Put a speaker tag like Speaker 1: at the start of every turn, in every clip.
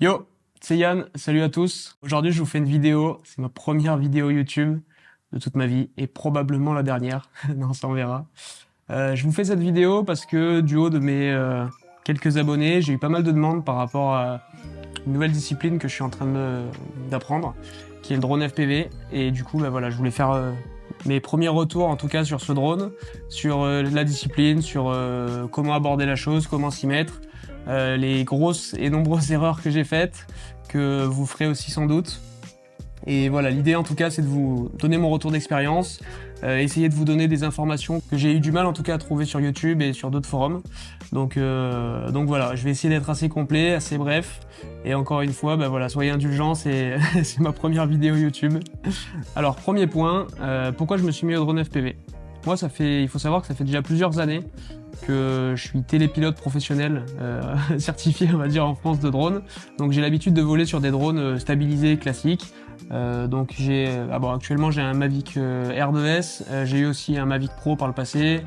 Speaker 1: Yo, c'est Yann, salut à tous. Aujourd'hui, je vous fais une vidéo. C'est ma première vidéo YouTube de toute ma vie et probablement la dernière. Non, ça on verra. Je vous fais cette vidéo parce que du haut de mes quelques abonnés, j'ai eu pas mal de demandes par rapport à une nouvelle discipline que je suis en train d'apprendre, qui est le drone FPV. Et du coup, bah voilà, je voulais faire mes premiers retours en tout cas sur ce drone, sur la discipline, sur comment aborder la chose, comment s'y mettre. Les grosses et nombreuses erreurs que j'ai faites, que vous ferez aussi sans doute. Et voilà, l'idée en tout cas, c'est de vous donner mon retour d'expérience, essayer de vous donner des informations que j'ai eu du mal en tout cas à trouver sur YouTube et sur d'autres forums. Donc voilà, je vais essayer d'être assez complet, assez bref. Et encore une fois, bah voilà, soyez indulgents, c'est c'est ma première vidéo YouTube. Alors premier point, pourquoi je me suis mis au drone FPV? Moi, il faut savoir que ça fait déjà plusieurs années que je suis télépilote professionnel certifié, on va dire, en France de drone. Donc j'ai l'habitude de voler sur des drones stabilisés classiques. Actuellement j'ai un Mavic R2S, j'ai eu aussi un Mavic Pro par le passé,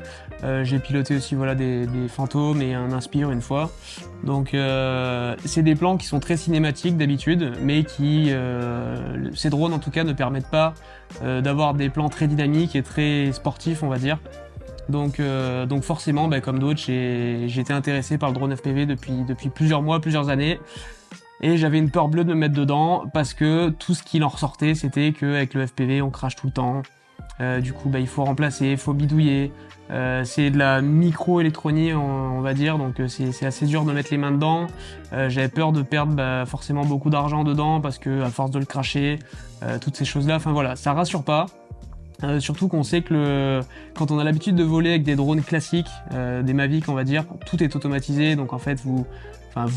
Speaker 1: j'ai piloté aussi voilà des Phantom et un Inspire une fois. Donc c'est des plans qui sont très cinématiques d'habitude, mais ces drones en tout cas ne permettent pas d'avoir des plans très dynamiques et très sportifs, on va dire. Donc forcément, comme d'autres, j'ai été intéressé par le drone FPV depuis plusieurs mois, plusieurs années. Et j'avais une peur bleue de me mettre dedans parce que tout ce qu'il en ressortait, c'était qu'avec le FPV, on crache tout le temps. Du coup, il faut remplacer, il faut bidouiller. C'est de la micro-électronique, on va dire, donc c'est assez dur de mettre les mains dedans. J'avais peur de perdre forcément beaucoup d'argent dedans parce que à force de le cracher, toutes ces choses-là, enfin voilà, ça rassure pas. Surtout qu'on sait que quand on a l'habitude de voler avec des drones classiques, des Mavic on va dire, tout est automatisé, donc en fait vous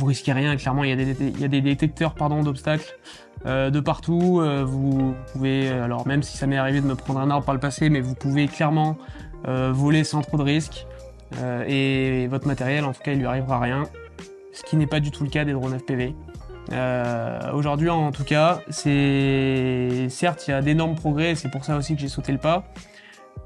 Speaker 1: risquez rien, clairement il y a des détecteurs d'obstacles de partout, vous pouvez, alors même si ça m'est arrivé de me prendre un arbre par le passé, mais vous pouvez clairement voler sans trop de risques, et votre matériel en tout cas il lui arrivera rien, ce qui n'est pas du tout le cas des drones FPV. Aujourd'hui en tout cas, certes il y a d'énormes progrès, c'est pour ça aussi que j'ai sauté le pas,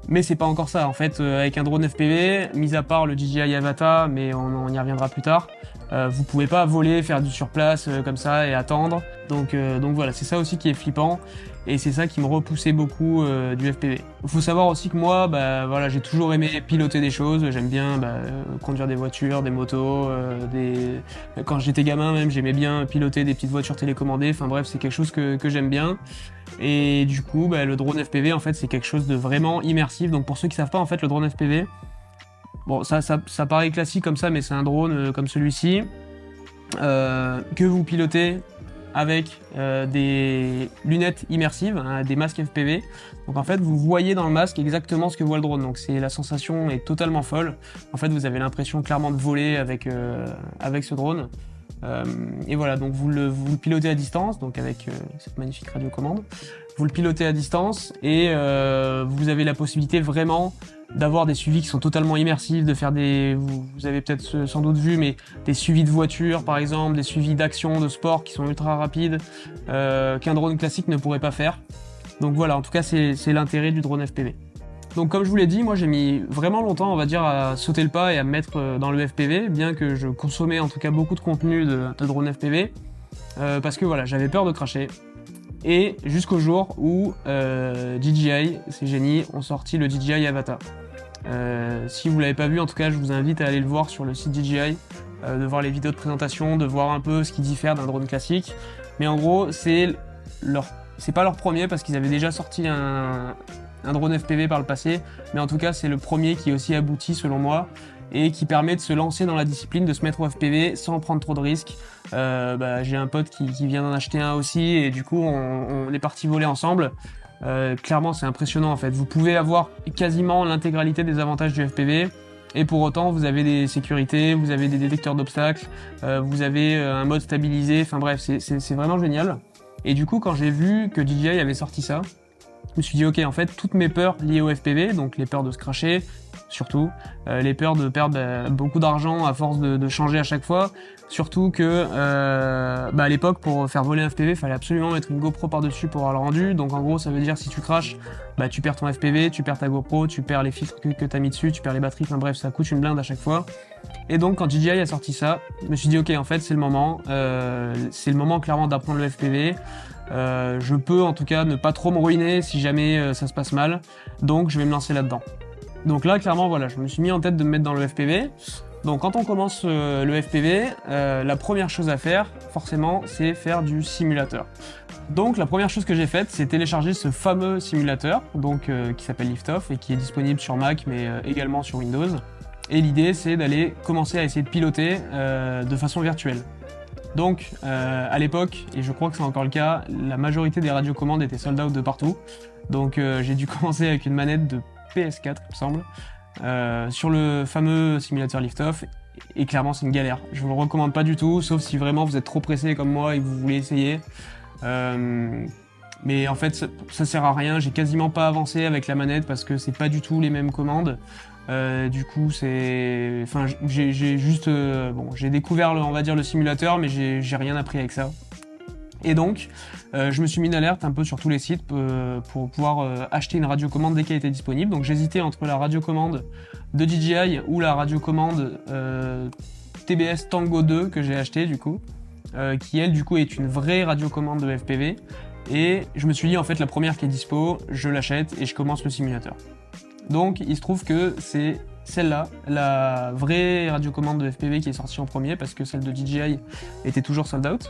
Speaker 1: mais c'est pas encore ça en fait. Avec un drone FPV, mis à part le DJI Avata, mais on y reviendra plus tard, vous pouvez pas voler, faire du surplace comme ça et attendre. Donc voilà, c'est ça aussi qui est flippant. Et c'est ça qui me repoussait beaucoup du FPV. Il faut savoir aussi que moi, voilà, j'ai toujours aimé piloter des choses. J'aime bien conduire des voitures, des motos. Quand j'étais gamin même, j'aimais bien piloter des petites voitures télécommandées. Enfin bref, c'est quelque chose que j'aime bien. Et du coup, le drone FPV, en fait, c'est quelque chose de vraiment immersif. Donc pour ceux qui savent pas, en fait, le drone FPV, bon, ça paraît classique comme ça, mais c'est un drone comme celui-ci que vous pilotez avec des lunettes immersives, hein, des masques FPV. Donc en fait, vous voyez dans le masque exactement ce que voit le drone. Donc la sensation est totalement folle. En fait, vous avez l'impression clairement de voler avec ce drone. Et voilà, donc vous le pilotez à distance, donc avec cette magnifique radiocommande. Vous le pilotez à distance et vous avez la possibilité vraiment d'avoir des suivis qui sont totalement immersifs, de faire vous avez peut-être sans doute vu, mais des suivis de voitures par exemple, des suivis d'actions de sport qui sont ultra rapides, qu'un drone classique ne pourrait pas faire. Donc voilà, en tout cas c'est l'intérêt du drone FPV. Donc comme je vous l'ai dit, moi j'ai mis vraiment longtemps, on va dire, à sauter le pas et à me mettre dans le FPV, bien que je consommais en tout cas beaucoup de contenu de drone FPV, parce que voilà, j'avais peur de cracher. Et jusqu'au jour où DJI, ces génies, ont sorti le DJI Avata. Si vous l'avez pas vu, en tout cas, je vous invite à aller le voir sur le site DJI, de voir les vidéos de présentation, de voir un peu ce qui diffère d'un drone classique. Mais en gros, c'est pas leur premier parce qu'ils avaient déjà sorti un drone FPV par le passé, mais en tout cas, c'est le premier qui est aussi abouti selon moi et qui permet de se lancer dans la discipline, de se mettre au FPV sans prendre trop de risques. J'ai un pote qui vient d'en acheter un aussi et du coup on est parti voler ensemble. Clairement c'est impressionnant en fait, vous pouvez avoir quasiment l'intégralité des avantages du FPV et pour autant vous avez des sécurités, vous avez des détecteurs d'obstacles, vous avez un mode stabilisé, enfin bref c'est vraiment génial. Et du coup quand j'ai vu que DJI avait sorti ça, je me suis dit ok, en fait toutes mes peurs liées au FPV, donc les peurs de se crasher, surtout, les peurs de perdre beaucoup d'argent à force de changer à chaque fois, surtout que à l'époque pour faire voler un FPV, il fallait absolument mettre une GoPro par-dessus pour avoir le rendu, donc en gros ça veut dire si tu crashes, tu perds ton FPV, tu perds ta GoPro, tu perds les filtres que t'as mis dessus, tu perds les batteries, enfin bref ça coûte une blinde à chaque fois. Et donc quand DJI a sorti ça, je me suis dit ok, en fait c'est le moment clairement d'apprendre le FPV. Je peux en tout cas ne pas trop me ruiner si jamais ça se passe mal, donc je vais me lancer là-dedans. Donc là, clairement, voilà, je me suis mis en tête de me mettre dans le FPV. Donc quand on commence le FPV, la première chose à faire, forcément, c'est faire du simulateur. Donc la première chose que j'ai faite, c'est télécharger ce fameux simulateur, donc qui s'appelle Liftoff et qui est disponible sur Mac, mais également sur Windows. Et l'idée, c'est d'aller commencer à essayer de piloter de façon virtuelle. Donc à l'époque, et je crois que c'est encore le cas, la majorité des radiocommandes étaient sold out de partout. Donc j'ai dû commencer avec une manette de PS4, il me semble, sur le fameux simulateur Liftoff, et clairement c'est une galère. Je vous le recommande pas du tout, sauf si vraiment vous êtes trop pressé comme moi et que vous voulez essayer. Mais en fait ça sert à rien, j'ai quasiment pas avancé avec la manette parce que c'est pas du tout les mêmes commandes. Du coup j'ai juste j'ai découvert on va dire le simulateur, mais j'ai rien appris avec ça. Et donc, je me suis mis d'alerte un peu sur tous les sites pour pouvoir acheter une radiocommande dès qu'elle était disponible. Donc j'hésitais entre la radiocommande de DJI ou la radiocommande TBS Tango 2 que j'ai acheté du coup, qui elle du coup est une vraie radiocommande de FPV. Et je me suis dit en fait la première qui est dispo, je l'achète et je commence le simulateur. Donc il se trouve que c'est celle-là, la vraie radiocommande de FPV qui est sortie en premier parce que celle de DJI était toujours sold out.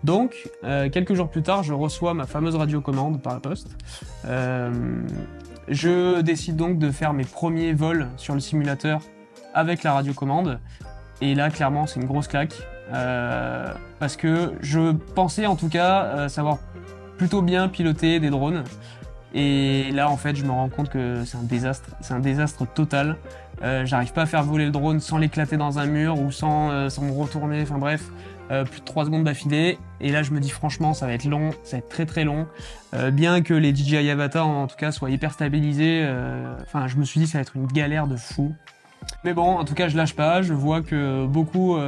Speaker 1: Donc, quelques jours plus tard, je reçois ma fameuse radiocommande par la poste. Je décide donc de faire mes premiers vols sur le simulateur avec la radiocommande. Et là, clairement, c'est une grosse claque. Parce que je pensais en tout cas savoir plutôt bien piloter des drones. Et là, en fait, je me rends compte que c'est un désastre. C'est un désastre total. J'arrive pas à faire voler le drone sans l'éclater dans un mur ou sans me retourner. Enfin bref, plus de 3 secondes d'affilée. Et là, je me dis franchement, ça va être long, ça va être très très long. Bien que les DJI Avata, en tout cas, soient hyper stabilisés, je me suis dit ça va être une galère de fou. Mais bon, en tout cas, je lâche pas. Je vois que beaucoup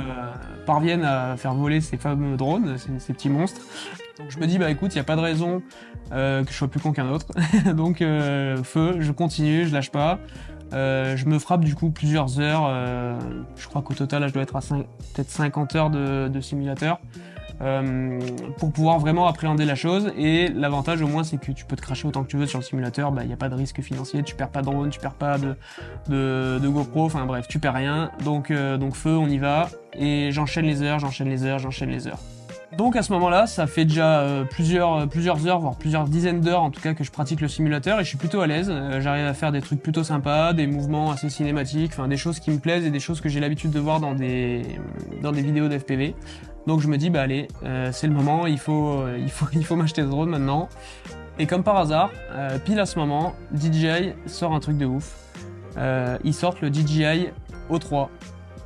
Speaker 1: parviennent à faire voler ces fameux drones, ces petits monstres. Donc je me dis, écoute, il n'y a pas de raison que je sois plus con qu'un autre. Donc feu, je continue, je lâche pas. Je me frappe du coup plusieurs heures. Je crois qu'au total, là, je dois être à peut-être 50 heures de simulateur. Pour pouvoir vraiment appréhender la chose. Et l'avantage au moins c'est que tu peux te crasher autant que tu veux sur le simulateur, il n'y a pas de risque financier, tu perds pas de drone, tu perds pas de GoPro, enfin bref, tu perds rien. Donc feu, on y va. Et j'enchaîne les heures. Donc à ce moment-là, ça fait déjà plusieurs heures, voire plusieurs dizaines d'heures en tout cas que je pratique le simulateur et je suis plutôt à l'aise. J'arrive à faire des trucs plutôt sympas, des mouvements assez cinématiques, des choses qui me plaisent et des choses que j'ai l'habitude de voir dans des vidéos de FPV. Donc je me dis allez, c'est le moment, il faut m'acheter ce drone maintenant. Et comme par hasard, pile à ce moment, DJI sort un truc de ouf. Ils sortent le DJI O3.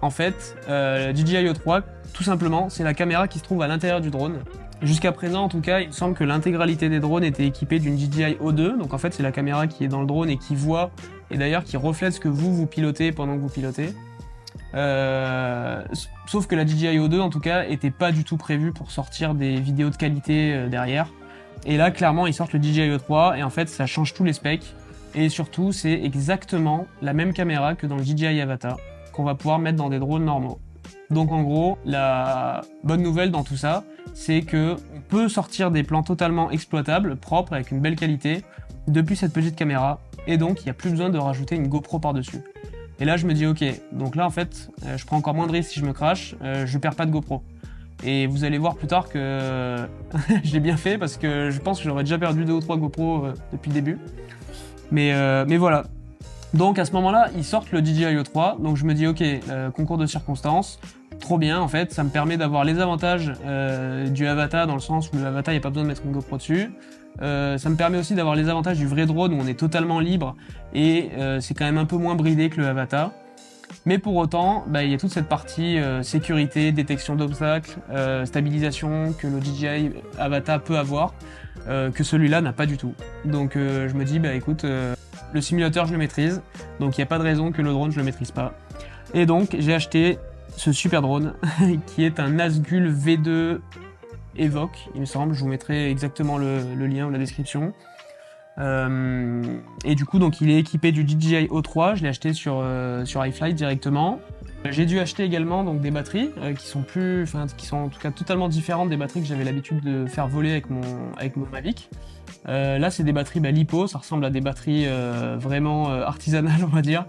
Speaker 1: En fait, DJI O3, tout simplement, c'est la caméra qui se trouve à l'intérieur du drone. Jusqu'à présent, en tout cas, il me semble que l'intégralité des drones était équipée d'une DJI O2. Donc en fait, c'est la caméra qui est dans le drone et qui voit, et d'ailleurs qui reflète ce que vous pilotez pendant que vous pilotez. Sauf que la DJI O2 en tout cas était pas du tout prévue pour sortir des vidéos de qualité derrière. Et là clairement ils sortent le DJI O3 et en fait ça change tous les specs. Et surtout c'est exactement la même caméra que dans le DJI Avata qu'on va pouvoir mettre dans des drones normaux. Donc en gros la bonne nouvelle dans tout ça c'est que on peut sortir des plans totalement exploitables, propres, avec une belle qualité depuis cette petite caméra. Et donc il n'y a plus besoin de rajouter une GoPro par dessus. Et là, je me dis, ok, donc là, en fait, je prends encore moins de risques si je me crache, je perds pas de GoPro. Et vous allez voir plus tard que j'ai bien fait parce que je pense que j'aurais déjà perdu 2 ou 3 GoPro depuis le début. Mais voilà. Donc à ce moment-là, ils sortent le DJI O3, donc je me dis, ok, concours de circonstances, trop bien, en fait, ça me permet d'avoir les avantages du Avata dans le sens où le Avata, il n'y a pas besoin de mettre une GoPro dessus. Ça me permet aussi d'avoir les avantages du vrai drone où on est totalement libre et c'est quand même un peu moins bridé que le Avata. Mais pour autant, il y a toute cette partie sécurité, détection d'obstacles, stabilisation que le DJI Avata peut avoir, que celui-là n'a pas du tout. Donc je me dis, écoute, le simulateur je le maîtrise, donc il n'y a pas de raison que le drone je le maîtrise pas. Et donc j'ai acheté ce super drone qui est un Nazgul V2 Evoque, il me semble, je vous mettrai exactement le lien ou la description. Et du coup, donc il est équipé du DJI O3, je l'ai acheté sur iFlight directement. J'ai dû acheter également donc des batteries qui sont en tout cas totalement différentes des batteries que j'avais l'habitude de faire voler avec mon Mavic. Là, c'est des batteries LiPo, ça ressemble à des batteries vraiment artisanales, on va dire.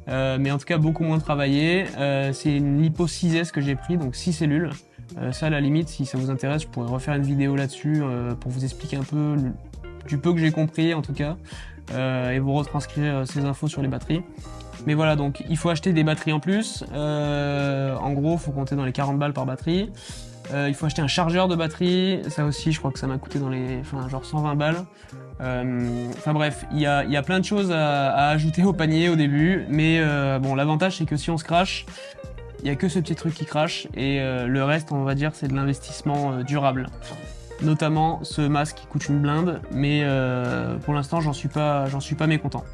Speaker 1: Mais en tout cas beaucoup moins travaillées. C'est une LiPo 6S que j'ai pris, donc 6 cellules. Ça, à la limite, si ça vous intéresse, je pourrais refaire une vidéo là-dessus pour vous expliquer un peu du peu que j'ai compris en tout cas, et vous retranscrire ces infos sur les batteries. Mais voilà, donc il faut acheter des batteries en plus. En gros, il faut compter dans les 40 balles par batterie. Il faut acheter un chargeur de batterie. Ça aussi, je crois que ça m'a coûté genre 120 balles. Enfin bref, il y a plein de choses à ajouter au panier au début. Mais bon, l'avantage, c'est que si on se crache, il n'y a que ce petit truc qui crache. Et le reste, on va dire, c'est de l'investissement durable. Notamment ce masque qui coûte une blinde, mais pour l'instant j'en suis pas mécontent.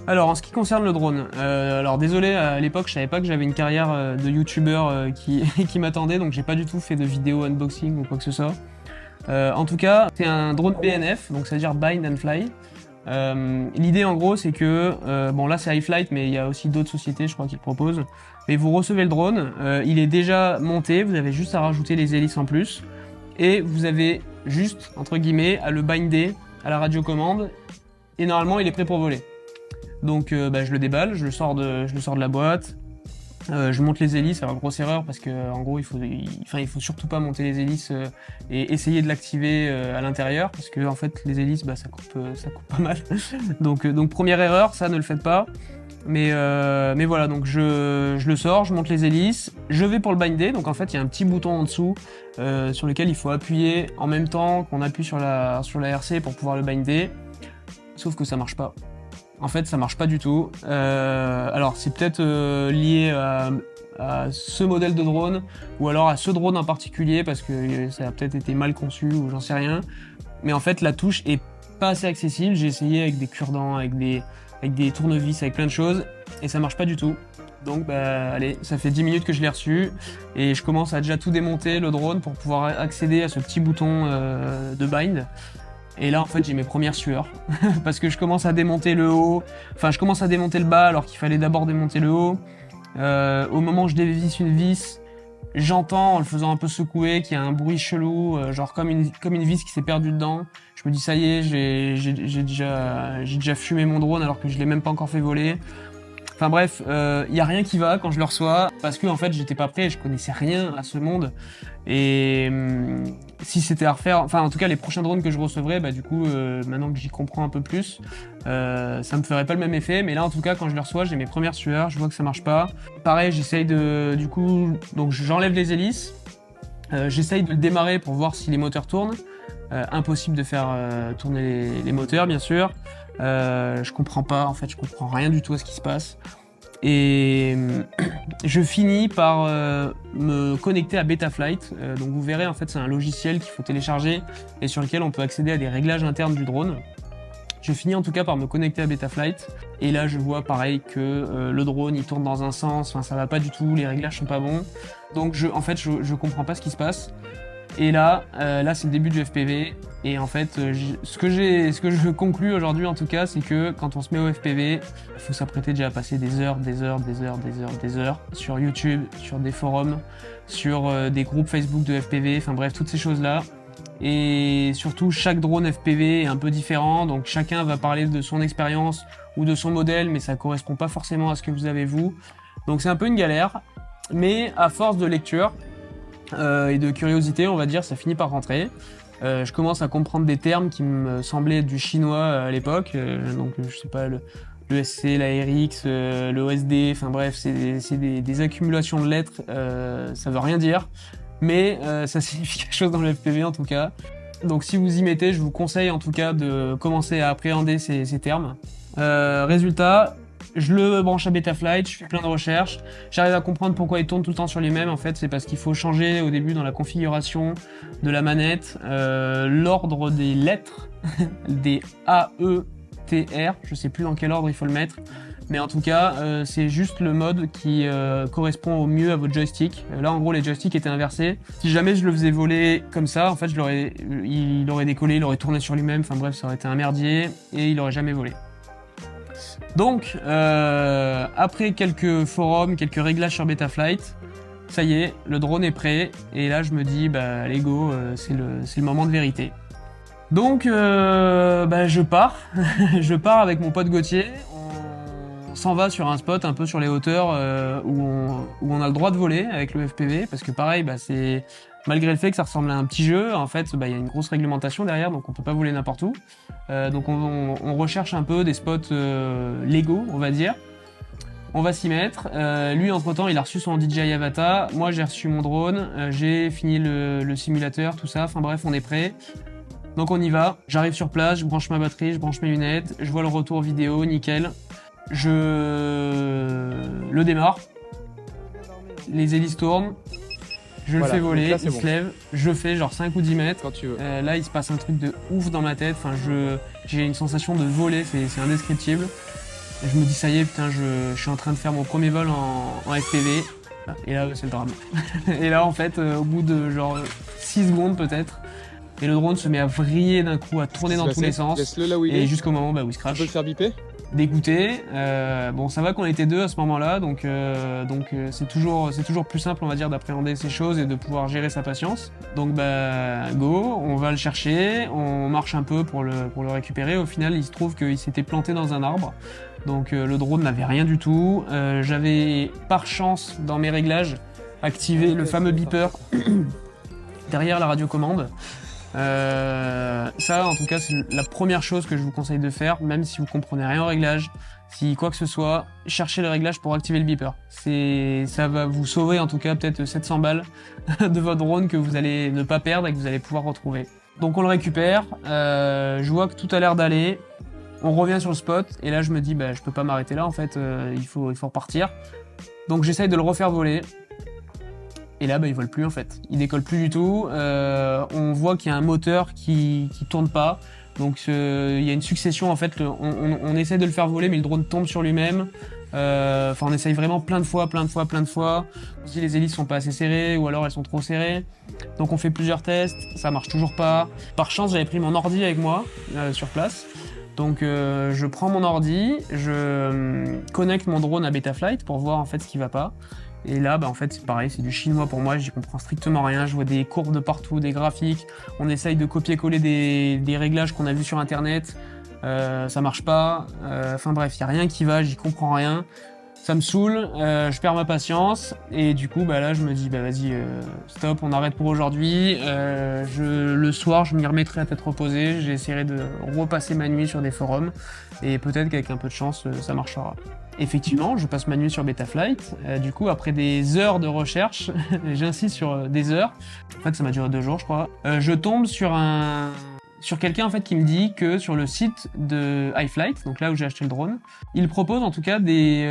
Speaker 1: Alors en ce qui concerne le drone, alors désolé, à l'époque je savais pas que j'avais une carrière de youtubeur qui m'attendait, donc j'ai pas du tout fait de vidéo unboxing ou quoi que ce soit. En tout cas, c'est un drone BNF, donc ça veut dire Bind and Fly. L'idée en gros c'est que, bon là c'est iFlight, mais il y a aussi d'autres sociétés je crois qui le proposent. Mais vous recevez le drone, il est déjà monté, vous avez juste à rajouter les hélices en plus. Et vous avez juste, entre guillemets, à le binder à la radiocommande, et normalement il est prêt pour voler. Donc je le déballe, je le sors de la boîte, je monte les hélices. Alors grosse erreur parce que en gros il faut surtout pas monter les hélices et essayer de l'activer à l'intérieur, parce que en fait les hélices ça coupe pas mal. donc première erreur, ça ne le faites pas. Mais voilà, donc je le sors, je monte les hélices, je vais pour le binder. Donc en fait il y a un petit bouton en dessous sur lequel il faut appuyer en même temps qu'on appuie sur la RC pour pouvoir le binder. Sauf que ça marche pas. En fait ça marche pas du tout. Alors c'est peut-être lié à ce modèle de drone, ou alors à ce drone en particulier, parce que ça a peut-être été mal conçu ou j'en sais rien. Mais en fait la touche est pas assez accessible. J'ai essayé avec des cure-dents, avec des tournevis, avec plein de choses, et ça marche pas du tout. Donc allez, ça fait 10 minutes que je l'ai reçu, et je commence à déjà tout démonter le drone pour pouvoir accéder à ce petit bouton de bind. Et là en fait j'ai mes premières sueurs, parce que je commence à démonter le haut, je commence à démonter le bas alors qu'il fallait d'abord démonter le haut. Au moment où je dévisse une vis, j'entends en le faisant un peu secouer qu'il y a un bruit chelou, genre comme une vis qui s'est perdue dedans. Je me dis ça y est, j'ai déjà fumé mon drone alors que je l'ai même pas encore fait voler. Enfin bref, y a rien qui va quand je le reçois, parce que en fait j'étais pas prêt, je connaissais rien à ce monde. Et si c'était à refaire, en tout cas les prochains drones que je recevrais, du coup maintenant que j'y comprends un peu plus, ça me ferait pas le même effet. Mais là en tout cas quand je le reçois, j'ai mes premières sueurs, je vois que ça marche pas. Pareil, j'essaye donc j'enlève les hélices, j'essaye de le démarrer pour voir si les moteurs tournent. Impossible de faire tourner les moteurs bien sûr. Je comprends pas, en fait je comprends rien du tout à ce qui se passe. Et je finis par me connecter à Betaflight. Donc vous verrez, en fait c'est un logiciel qu'il faut télécharger et sur lequel on peut accéder à des réglages internes du drone. Je finis en tout cas par me connecter à Betaflight, et là je vois pareil que le drone il tourne dans un sens, ça va pas du tout, les réglages sont pas bons. Donc je comprends pas ce qui se passe. Et là c'est le début du FPV, et en fait ce que je conclus aujourd'hui en tout cas, c'est que quand on se met au FPV, il faut s'apprêter déjà à passer des heures sur YouTube, sur des forums, sur des groupes Facebook de FPV, enfin bref, toutes ces choses là. Et surtout chaque drone FPV est un peu différent, donc chacun va parler de son expérience ou de son modèle, mais ça correspond pas forcément à ce que vous avez vous. Donc c'est un peu une galère, mais à force de lecture et de curiosité, on va dire, ça finit par rentrer. Je commence à comprendre des termes qui me semblaient du chinois à l'époque, donc je sais pas, le SC, la RX, le OSD, enfin bref, c'est des accumulations de lettres, ça veut rien dire, mais ça signifie quelque chose dans le FPV en tout cas. Donc si vous y mettez, je vous conseille en tout cas de commencer à appréhender ces termes. Résultat, Je le branche à Betaflight, je fais plein de recherches, j'arrive à comprendre pourquoi il tourne tout le temps sur lui-même. En fait, c'est parce qu'il faut changer au début dans la configuration de la manette l'ordre des lettres, des A, E, T, R, je sais plus dans quel ordre il faut le mettre. Mais en tout cas, c'est juste le mode qui correspond au mieux à votre joystick. Là, en gros, les joysticks étaient inversés. Si jamais je le faisais voler comme ça, en fait, il aurait décollé, il aurait tourné sur lui-même. Enfin bref, ça aurait été un merdier et il aurait jamais volé. Donc, après quelques forums, quelques réglages sur Betaflight, ça y est, le drone est prêt. Et là, je me dis, bah, allez go, c'est le moment de vérité. Donc, je pars. Je pars avec mon pote Gauthier. On s'en va sur un spot un peu sur les hauteurs où on a le droit de voler avec le FPV, parce que pareil, bah, c'est malgré le fait que ça ressemble à un petit jeu, en fait, bah, y a une grosse réglementation derrière, donc on peut pas voler n'importe où. Donc on recherche un peu des spots légaux, on va dire. On va s'y mettre. Lui, entre-temps, il a reçu son DJI Avata. Moi, j'ai reçu mon drone. J'ai fini le simulateur, tout ça. Enfin bref, on est prêt. Donc on y va. J'arrive sur place, je branche ma batterie, je branche mes lunettes. Je vois le retour vidéo, nickel. Je le démarre. Les hélices tournent. Je le fais voler, là, il se lève. Je fais genre 5 ou 10 mètres.
Speaker 2: Quand tu veux.
Speaker 1: Là, il se passe un truc de ouf dans ma tête. Enfin, j'ai une sensation de voler, c'est indescriptible. Et je me dis, ça y est, putain, je suis en train de faire mon premier vol en FPV. Et là, c'est le drame. Et là, en fait, au bout de genre 6 secondes peut-être, et le drone se met à vriller d'un coup, à tourner dans tous les sens.
Speaker 2: Laisse-le là où il est.
Speaker 1: Et jusqu'au moment où il se crache.
Speaker 2: Tu peux le faire biper.
Speaker 1: Dégoûté. Bon, ça va qu'on était deux à ce moment-là, donc c'est toujours plus simple, on va dire, d'appréhender ces choses et de pouvoir gérer sa patience. Donc bah go, on va le chercher, on marche un peu pour le récupérer. Au final, il se trouve qu'il s'était planté dans un arbre, donc le drone n'avait rien du tout. J'avais par chance dans mes réglages activé le fameux beeper derrière la radiocommande. Ça, en tout cas, c'est la première chose que je vous conseille de faire, même si vous comprenez rien au réglage, si quoi que ce soit, cherchez le réglage pour activer le beeper. Ça va vous sauver, en tout cas, peut-être 700 balles de votre drone que vous allez ne pas perdre et que vous allez pouvoir retrouver. Donc on le récupère, je vois que tout a l'air d'aller, on revient sur le spot, et là je me dis, bah, je peux pas m'arrêter là, en fait, il faut repartir. Donc j'essaye de le refaire voler. Et là, bah, il vole plus en fait. Il décolle plus du tout. On voit qu'il y a un moteur qui tourne pas. Donc il y a une succession en fait. On essaie de le faire voler, mais le drone tombe sur lui-même. Enfin, on essaye vraiment plein de fois. Si les hélices sont pas assez serrées ou alors elles sont trop serrées. Donc on fait plusieurs tests. Ça marche toujours pas. Par chance, j'avais pris mon ordi avec moi sur place. Donc je prends mon ordi, je connecte mon drone à Betaflight pour voir en fait ce qui va pas. Et là, bah, en fait, c'est pareil, c'est du chinois pour moi, j'y comprends strictement rien. Je vois des courbes de partout, des graphiques. On essaye de copier-coller des réglages qu'on a vus sur Internet. Ça marche pas. Enfin bref, il n'y a rien qui va, j'y comprends rien. Ça me saoule, je perds ma patience. Et du coup, bah, là, je me dis, bah, vas-y, stop, on arrête pour aujourd'hui. Le soir, je m'y remettrai à tête reposée. J'essaierai de repasser ma nuit sur des forums. Et peut-être qu'avec un peu de chance, ça marchera. Effectivement, je passe ma nuit sur Betaflight. Du coup, après des heures de recherche, j'insiste sur des heures. En fait, ça m'a duré 2 jours, je crois. Je tombe sur quelqu'un en fait qui me dit que sur le site de iFlight, donc là où j'ai acheté le drone, il propose en tout cas des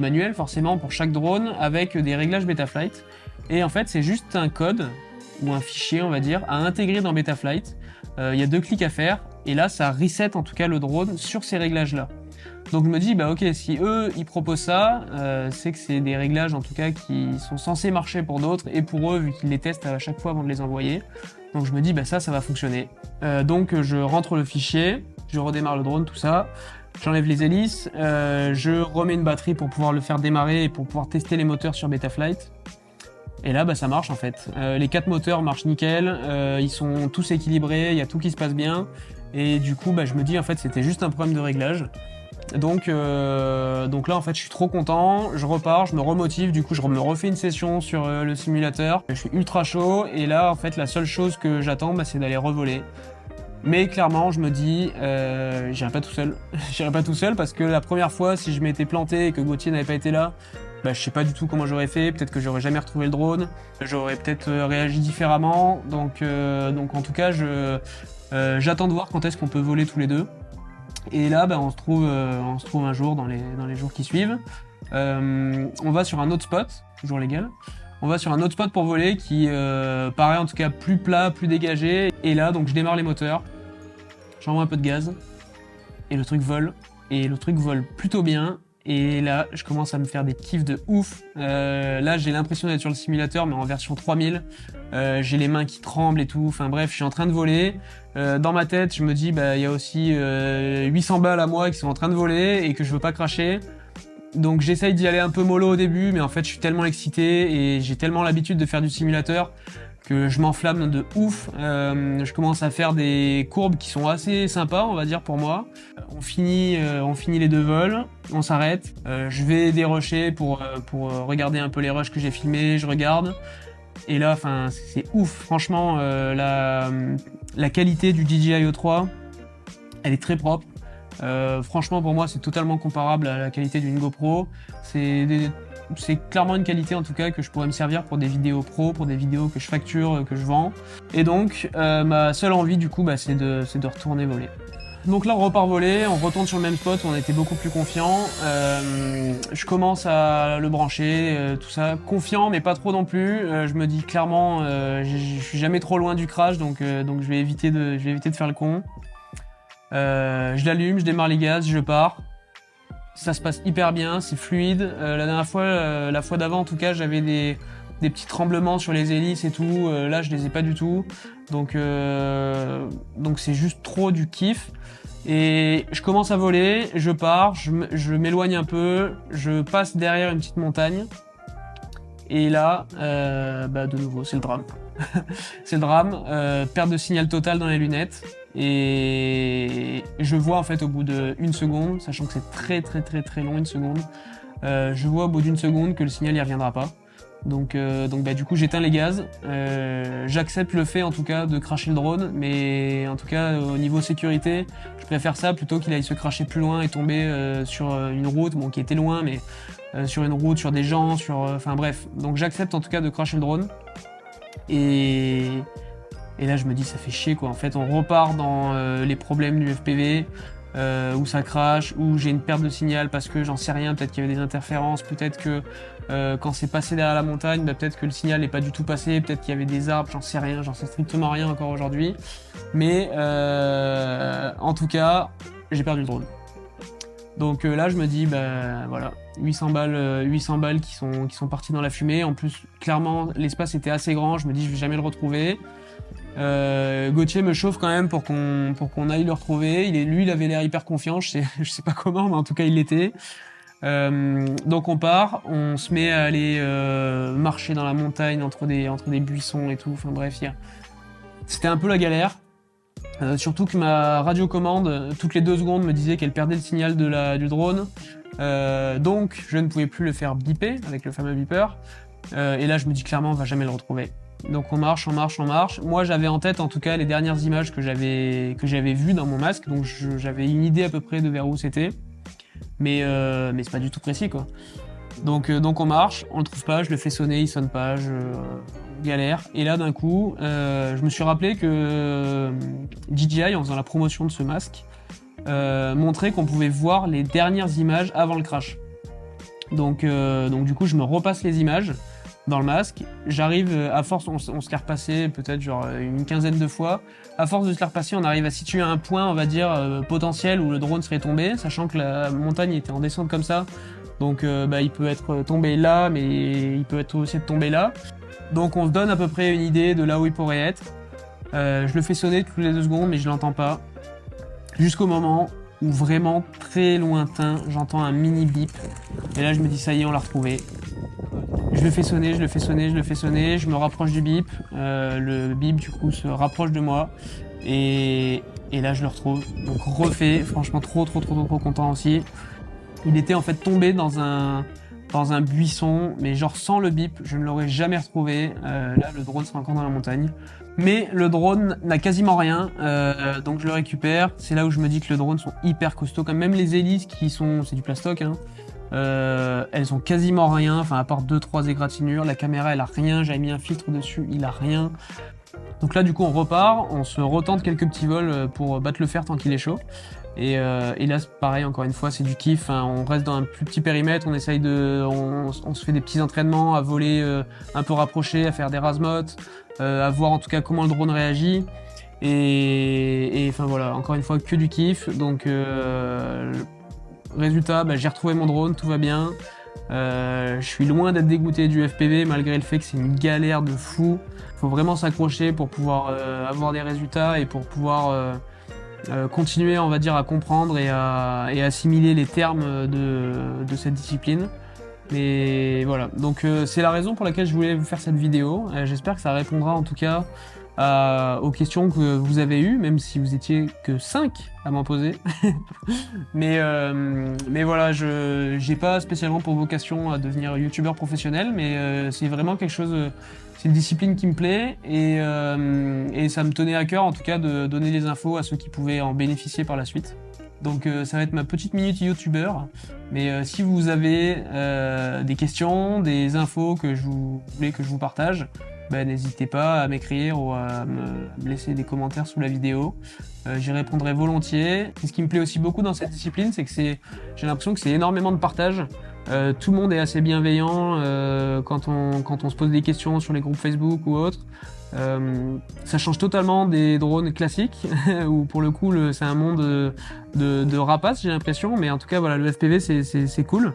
Speaker 1: manuels forcément pour chaque drone avec des réglages Betaflight. Et en fait, c'est juste un code ou un fichier, on va dire, à intégrer dans Betaflight. Il y a 2 clics à faire et là, ça reset en tout cas le drone sur ces réglages-là. Donc je me dis, bah ok, si eux ils proposent ça, c'est que c'est des réglages en tout cas qui sont censés marcher pour d'autres et pour eux vu qu'ils les testent à chaque fois avant de les envoyer. Donc je me dis, bah ça va fonctionner. Donc je rentre le fichier, je redémarre le drone, tout ça, j'enlève les hélices, je remets une batterie pour pouvoir le faire démarrer et pour pouvoir tester les moteurs sur Betaflight. Et là, bah, ça marche en fait. Les 4 moteurs marchent nickel, ils sont tous équilibrés, il y a tout qui se passe bien. Et du coup, bah, je me dis en fait c'était juste un problème de réglage. Donc là en fait je suis trop content, je repars, je me remotive, du coup je me refais une session sur le simulateur, je suis ultra chaud et là en fait la seule chose que j'attends bah, c'est d'aller revoler. Mais clairement je me dis j'irai pas tout seul, j'irai pas tout seul parce que la première fois si je m'étais planté et que Gauthier n'avait pas été là, bah, je sais pas du tout comment j'aurais fait, peut-être que j'aurais jamais retrouvé le drone, j'aurais peut-être réagi différemment, donc en tout cas j'attends de voir quand est-ce qu'on peut voler tous les deux. Et là, on se trouve un jour dans les jours qui suivent. On va sur un autre spot, toujours légal. On va sur un autre spot pour voler qui paraît en tout cas plus plat, plus dégagé. Et là, donc je démarre les moteurs, j'envoie un peu de gaz, et le truc vole. Et le truc vole plutôt bien. Et là, je commence à me faire des kiffs de ouf. Là, j'ai l'impression d'être sur le simulateur, mais en version 3000. J'ai les mains qui tremblent et tout. Enfin bref, je suis en train de voler. Dans ma tête, je me dis, il y a aussi 800 balles à moi qui sont en train de voler et que je veux pas cracher. Donc j'essaye d'y aller un peu mollo au début, mais en fait, je suis tellement excité et j'ai tellement l'habitude de faire du simulateur que je m'enflamme de ouf. Je commence à faire des courbes qui sont assez sympas, on va dire, pour moi. On finit les 2 vols, on s'arrête. Je vais dérusher pour regarder un peu les rushs que j'ai filmés, je regarde. Et là, c'est ouf. Franchement, la qualité du DJI E3, elle est très propre. Franchement, pour moi, c'est totalement comparable à la qualité d'une GoPro. C'est clairement une qualité en tout cas que je pourrais me servir pour des vidéos pro, pour des vidéos que je facture, que je vends. Et donc ma seule envie du coup c'est de retourner voler. Donc là on repart voler, on retourne sur le même spot où on était beaucoup plus confiant. Je commence à le brancher, tout ça, confiant mais pas trop non plus. Je me dis clairement je suis jamais trop loin du crash donc je vais éviter de faire le con. Je l'allume, je démarre les gaz, je pars. Ça se passe hyper bien, c'est fluide. La dernière fois, la fois d'avant en tout cas, j'avais des petits tremblements sur les hélices et tout. Là, je les ai pas du tout. Donc c'est juste trop du kiff. Et je commence à voler, je pars, je m'éloigne un peu, je passe derrière une petite montagne. Et là, de nouveau, c'est le drame. C'est le drame. Perte de signal totale dans les lunettes. Et je vois en fait au bout d'1 seconde, sachant que c'est très très très très long, 1 seconde, je vois au bout d'1 seconde que le signal y reviendra pas. Donc du coup j'éteins les gaz. J'accepte le fait en tout cas de crasher le drone, mais en tout cas au niveau sécurité, je préfère ça plutôt qu'il aille se crasher plus loin et tomber sur une route, bon qui était loin, mais sur une route, sur des gens, enfin bref. Donc j'accepte en tout cas de crasher le drone. Et là, je me dis, ça fait chier, quoi. En fait, on repart dans les problèmes du FPV, où ça crache, où j'ai une perte de signal parce que j'en sais rien, peut-être qu'il y avait des interférences, peut-être que quand c'est passé derrière la montagne, peut-être que le signal n'est pas du tout passé, peut-être qu'il y avait des arbres, j'en sais rien, j'en sais strictement rien encore aujourd'hui. Mais en tout cas, j'ai perdu le drone. Donc là, je me dis, voilà, 800 balles qui sont parties dans la fumée. En plus, clairement, l'espace était assez grand. Je me dis, je vais jamais le retrouver. Gauthier me chauffe quand même pour qu'on aille le retrouver. Lui, il avait l'air hyper confiant. Je sais pas comment, mais en tout cas, il l'était. Donc on part, on se met à aller marcher dans la montagne entre des buissons et tout. Enfin bref, c'était un peu la galère. Surtout que ma radiocommande, toutes les 2 secondes, me disait qu'elle perdait le signal du drone. Donc je ne pouvais plus le faire biper avec le fameux beeper. Et là, je me dis clairement, on va jamais le retrouver. Donc on marche. Moi, j'avais en tête en tout cas les dernières images que j'avais vues dans mon masque. Donc j'avais une idée à peu près de vers où c'était. Mais c'est pas du tout précis, quoi. Donc on marche, on le trouve pas, je le fais sonner, il sonne pas, je galère. Et là d'un coup, je me suis rappelé que DJI, en faisant la promotion de ce masque, montrait qu'on pouvait voir les dernières images avant le crash. Donc du coup, je me repasse les images dans le masque. J'arrive, à force, on se l'est repassé peut-être genre une quinzaine de fois. À force de se les repasser, on arrive à situer un point, on va dire, potentiel où le drone serait tombé, sachant que la montagne était en descente comme ça. Donc il peut être tombé là, mais il peut être aussi tombé là. Donc on se donne à peu près une idée de là où il pourrait être. Je le fais sonner toutes les 2 secondes, mais je l'entends pas. Jusqu'au moment où vraiment très lointain, j'entends un mini bip. Et là je me dis ça y est, on l'a retrouvé. Je le fais sonner, je me rapproche du bip. Le bip du coup se rapproche de moi. Et là je le retrouve. Donc refait, franchement trop content aussi. Il était en fait tombé dans un buisson, mais genre sans le bip, je ne l'aurais jamais retrouvé. Là, le drone sera encore dans la montagne. Mais le drone n'a quasiment rien, donc je le récupère. C'est là où je me dis que le drone sont hyper costauds. Même les hélices c'est du plastoc, hein. Elles ont quasiment rien, enfin à part 2-3 égratignures. La caméra elle a rien, j'avais mis un filtre dessus, il a rien. Donc là du coup on repart, on se retente quelques petits vols pour battre le fer tant qu'il est chaud. Et là c'est pareil, encore une fois c'est du kiff, hein. On reste dans un plus petit périmètre, on essaye on se fait des petits entraînements à voler un peu rapproché, à faire des rasmotes, à voir en tout cas comment le drone réagit. Et enfin voilà, encore une fois que du kiff. Donc résultat, bah, j'ai retrouvé mon drone, tout va bien. Je suis loin d'être dégoûté du FPV malgré le fait que c'est une galère de fou. Faut vraiment s'accrocher pour pouvoir avoir des résultats et pour pouvoir continuer, on va dire, à comprendre et à assimiler les termes de cette discipline. Mais voilà, donc c'est la raison pour laquelle je voulais vous faire cette vidéo. J'espère que ça répondra en tout cas aux questions que vous avez eues, même si vous étiez que 5 à m'en poser. mais voilà, je n'ai pas spécialement pour vocation à devenir youtubeur professionnel, mais c'est vraiment quelque chose, c'est une discipline qui me plaît et ça me tenait à cœur en tout cas de donner les infos à ceux qui pouvaient en bénéficier par la suite. Donc ça va être ma petite minute youtubeur, mais si vous avez des questions, des infos que vous voulez que je vous partage, ben, n'hésitez pas à m'écrire ou à me laisser des commentaires sous la vidéo. J'y répondrai volontiers. Et ce qui me plaît aussi beaucoup dans cette discipline, c'est que j'ai l'impression que c'est énormément de partage. Tout le monde est assez bienveillant quand on se pose des questions sur les groupes Facebook ou autres. Ça change totalement des drones classiques où pour le coup c'est un monde de rapaces, j'ai l'impression, mais en tout cas voilà, le FPV c'est cool.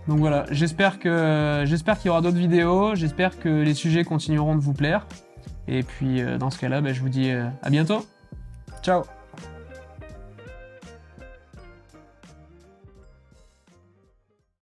Speaker 1: Donc voilà, j'espère qu'il y aura d'autres vidéos, j'espère que les sujets continueront de vous plaire. Et puis dans ce cas-là, je vous dis à bientôt. Ciao.